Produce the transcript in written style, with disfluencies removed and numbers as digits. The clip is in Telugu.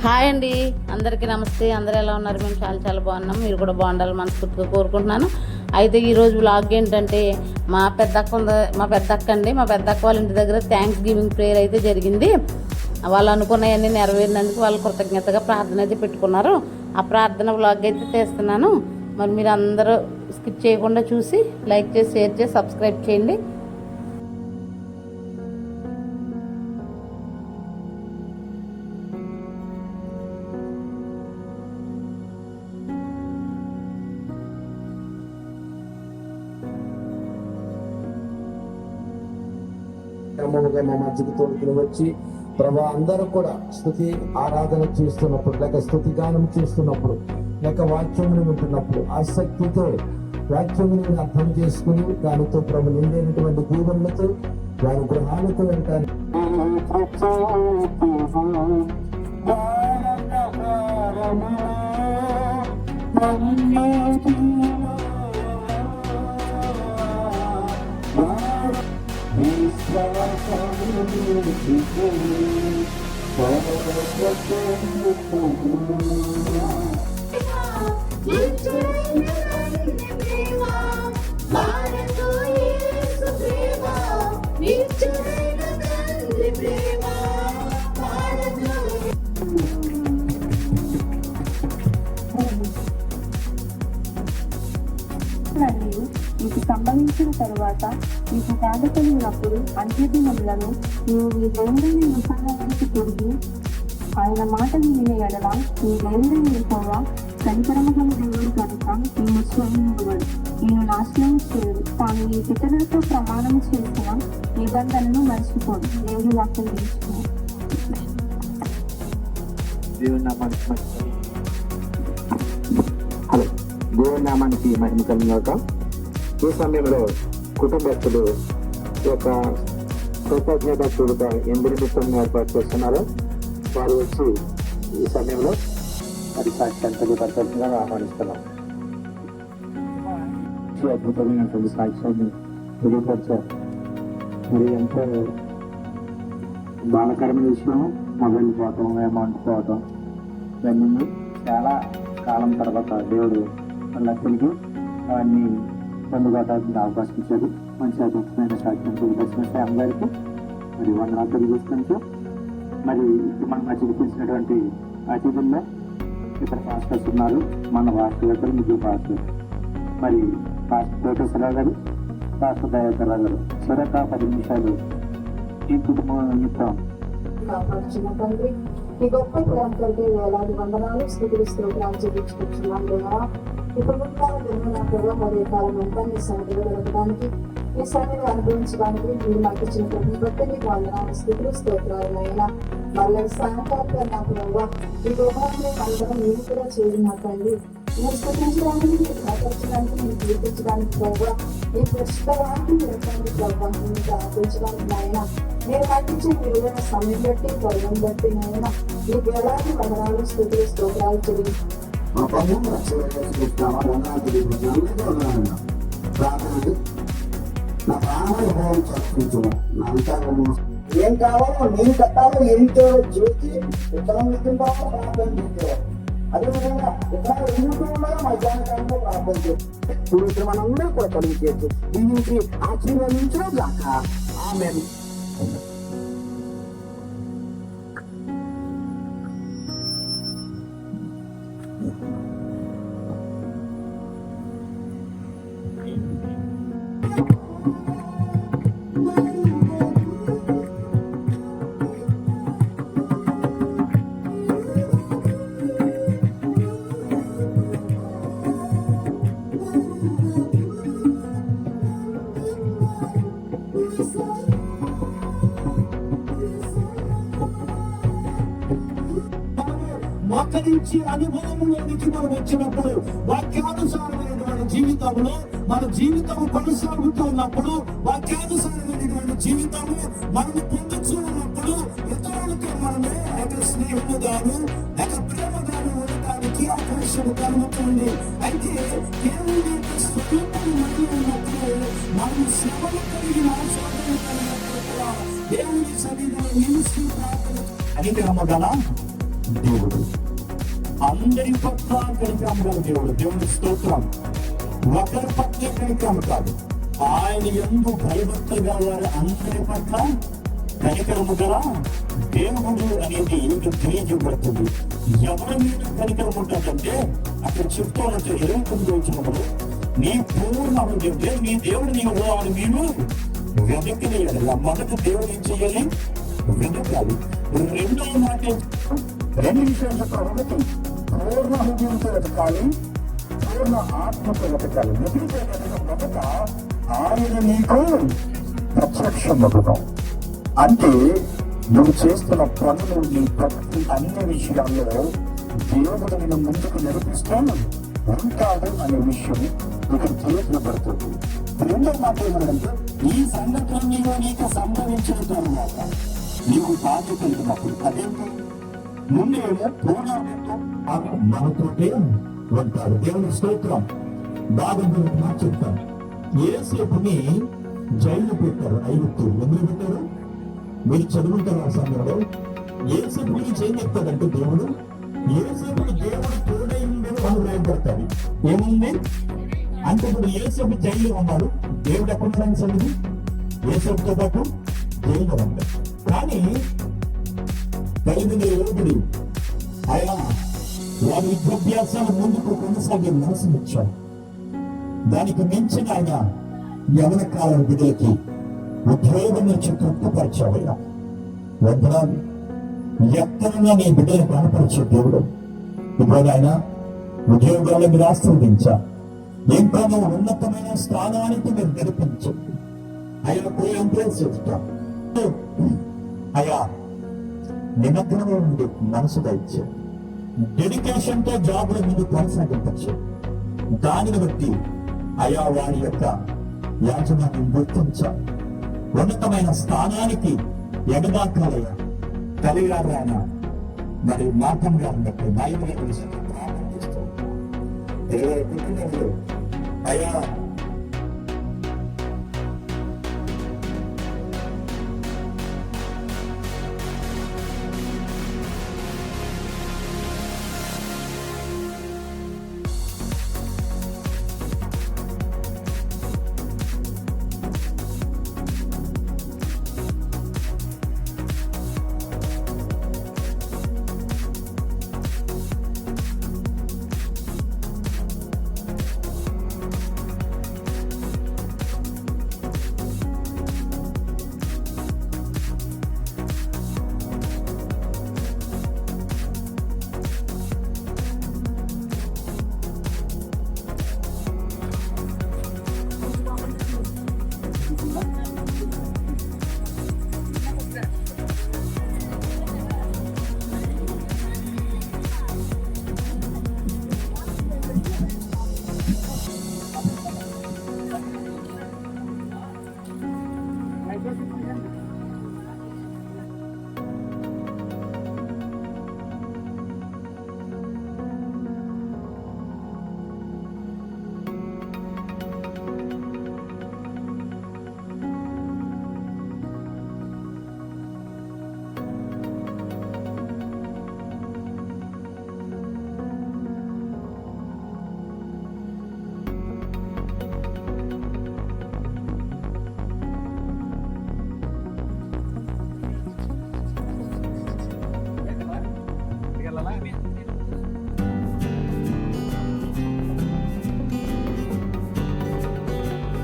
హాయ్ అండి, అందరికీ నమస్తే. అందరూ ఎలా ఉన్నారు? మేము చాలా చాలా బాగున్నాం. మీరు కూడా బాగుండాలి మనస్ఫూర్తిగా కోరుకుంటున్నాను. అయితే ఈరోజు వ్లాగ్ ఏంటంటే మా పెద్దక్క వాళ్ళ ఇంటి దగ్గర థ్యాంక్స్ గివింగ్ ప్రేయర్ అయితే జరిగింది. వాళ్ళు అనుకున్నవన్నీ నెరవేరినందుకు వాళ్ళు కృతజ్ఞతగా ప్రార్థన అయితే పెట్టుకున్నారు. ఆ ప్రార్థన వ్లాగ్ అయితే చేస్తున్నాను. మరి మీరు అందరూ స్కిప్ చేయకుండా చూసి లైక్ చేసి, షేర్ చేసి, సబ్స్క్రైబ్ చేయండి. క్రమముగా మా మధ్యకు తోడుకుని వచ్చి ప్రభా అందరూ కూడా స్తుతి ఆరాధన చేస్తున్నప్పుడు, లేక స్తుతి గానం చేస్తున్నప్పుడు, లేక వాక్యమును వింటున్నప్పుడు ఆసక్తితో వాక్యమును అర్థం చేసుకుని దానితో ప్రభు నిండైనటువంటి దీవెనలతో వారి గృహాలకు వెళ్తాను. మీకు సంభవించిన తరువాత మీకు బాధ కలిగినప్పుడు అంత్యదినములను నీవు మీ దేవుడైన యెహోవాకు తిరిగి ఆయన మాటలు వినే ఎడల మీ దేవుడైన యెహోవా కనికరముగల దేవుడు కనుక మేము స్వయంవాడు నేను నాశనం చేయడు. తాను ఈ పితరులతో ప్రమాణం చేసిన నిబంధనను మర్చిపోడు. దేవుడి వాక్యం తెలుసుకుని దేవుని నామానికి మహిమ కలిగినాక ఈ సమయంలో కుటుంబస్తులు ఈ యొక్క కృతజ్ఞత చూడక ఎందు నిమిత్తం ఏర్పాటు చేస్తున్నారు. వారు వచ్చి ఈ సమయంలో మరి సాక్ష్యాన్ని కర్తవ్యంగా ఆహ్వానిస్తున్నాం. అద్భుతమైనటువంటి సాక్ష్యాన్ని తెలియపరిచారు. మరి ఎంతో బాధకరమైన విషయం మొబైల్ పోవటం, అమౌంట్ పోవటం, ఇవన్నీ చాలా కాలం తర్వాత దేవుడు వాళ్ళకి అవన్నీ పొందుకోవడానికి అవకాశం ఇచ్చారు. మంచి అద్భుతమైన సాక్ష్యం తెలియపరిచిన అందరికీ మరి వందనాలు తెలియజేసుకుంటూ మరి మన మధ్యకి పిలిచినటువంటి అతిథుల్లో ఇక్కడ పాస్టర్స్ ఉన్నారు. మన పాస్టర్ ముగ్గురు పాస్టర్, మరి పాస్టర్ కోటేశ్వరరావు గారు, పాస్టర్ దయాకర్ గారు. సొరక 10 నిమిషాలు ఈ కుటుంబం నిమిత్తం కాపాడుచున్న తండ్రి, ఈ గొప్ప ప్రేమతోటి వేలాది వందనాలు స్థితిని స్తోత్రాలు చెల్లించుకుంటున్నాం. లేదా ఈ కుటుంబాల ప్రభావ మరియు కాలం అంతా నీ సన్నిధిలో గడపడానికి, ఈ సన్నిధిని అనుభవించడానికి మీరు మాకు ఇచ్చిన ప్రతి బట్టి మీకు వందనాలు స్థితిని స్తోత్రాలు అయినా మళ్ళీ సాయంకాలం నా ప్రభావ ఈ గృహాన్ని అందరం మీరు కూడా చేరినట్టండి. మీరు స్థుతించడానికి, మీరు కట్టించడానికి, మీరు చూపించడానికి ప్రభావ ఈ పుస్తకాన్ని పెట్టండి ప్రభావ మీరు ప్రార్థించడానికి అయినా నేను కట్టించే విలువైన సమయం బట్టి పొలం బట్టి అయినా ఈ వేలాది వందనాలు స్థితిని స్తోత్రాలు చెల్లించి ఏం కావాలో నేను కట్టాలో ఏంటో చూసి ఇతరం విధంగా ప్రార్థన చేసేవారు. అదేవిధంగా ఇతర ఎన్నికల్లో మధ్యాహ్న కాలంలో ప్రార్థన చేస్తారు. ఇప్పుడు మనందరూ కూడా కలిగి చేసి దీనికి ఆశీర్వదించడం కాక ఆమెను మోకరించి అనుభవంలోనికి మనం వచ్చినప్పుడు వాక్యానుసారమైనటువంటి జీవితంలో మన జీవితం కొనసాగుతున్నప్పుడు, వాక్యానుసారమైనటువంటి జీవితము మనము పొందుతూ ఉన్నప్పుడు ఇతరులతో మనమే స్నేహముగాను ప్రేమగాను ఉండటానికి అవకాశం కలుగుతుంది. అయితే దేవుని స్వరూపము మనలో ఉన్నప్పుడు మనం శ్రమలు కలిగిన శోధనలు కలిగినప్పుడు కూడా దేవుని సన్నిధిలో నిలిచి ప్రార్థన అని నమ్మగల దేవుడు. అందరి పట్ల కనికరం గల దేవుడు. దేవుని స్తోత్రం. ఒకరి పట్ల కనికరం కాదు, ఆయన యందు భయభక్తులుగా వారి అందరి పట్ల కనికరము గల దేవుడు అనేది తెలియజేయబడుతుంది. ఎవరి మీద కనికరం ఉంటుందంటే అక్కడ చెప్తున్నట్టు 29 వచ్చినప్పుడు నీ పూర్ణ హృదయంతో నీ దేవుడు నీవు వాడు మీరు వెనక్కినేయాలి. మొదటి దేవుడు ఏం చేయాలి? వెనకాలి. రెండవ మాట రెండు విషయాలు చెప్తారు. ఒకటి, పూర్ణ హృదయంతో వెతకాలి, పూర్ణ ఆత్మతో వెతకాలి. మొదట ఆయన నీకు ప్రత్యక్షమగును. అంటే నువ్వు చేస్తున్న పనులు, నీ భక్తి, అన్ని విషయాల్లో దేవుడు నేను ముందుకు నడిపిస్తూ ఉంటాడు అనే విషయం ఇక్కడ తెలియజేయబడుతుంది. రెండో మాట ఏమంటే ఈ సంఘటనలో నీకు సంభవించిన తరువాత నీకు బాధ్యత కలిగినప్పుడు అదేంటి? ముందేమో పూర్ణాత్మతో మనతోటే ఉంటాడు. దేవుని స్తోత్రం. బాగా మాట చెప్తాను. యేసేపుని జైలు పెట్టారు ఐగుప్తులు. ఎందుకు పెట్టారు? మీరు చదువుకుంటారు ఆ సమయంలో. యేసేపు గురించి ఏం చెప్తాడంటే దేవుడు, యేసేపుకి దేవుడు తోడై ఉండేది వాళ్ళు రాయబడతాడు. ఏముంది అంటే ఇప్పుడు యేసేపు జైలు ఉన్నాడు, దేవుడు ఎక్కడ సంగతి? యేసేపుతో పాటు జైలు ఉంటాడు. కానీ తల్లిదండ్రులు లోబడి ఆయన వారి విద్యాభ్యాసాలు ముందుకు కొనసాగే మనసునిచ్చాడు. దానికి మించిన ఆయన యవన కాలం బిడ్డలకి ఉద్యోగం నుంచి తృప్తిపరిచావయ్యా. వందనాలు. ఎత్తనంగా నీ బిడ్డలు కనపరిచే దేవుడు. ఇప్పుడు ఆయన ఉద్యోగాలు మీరు ఆస్వాదించా, ఇంకా నువ్వు ఉన్నతమైన స్థానానికి మీరు నడిపించండి. ఆయనకు ఎంప్రెస్ చెప్తా అయ్యా, నిమగ్నమే ఉండి మనసు దయచే, డెడికేషన్ తో జాబ్ లో ముందు కొనసాగించచ్చు. దానిని బట్టి అయా వారి యొక్క యాజమాన్యం గుర్తించాలి. ఉన్నతమైన స్థానానికి ఎగదాకాలయ్యా. కలిగారు ఆయన మరి మార్గంగా ఉన్నట్టు నాయకులు ప్రారంభిస్తూ అయ్యా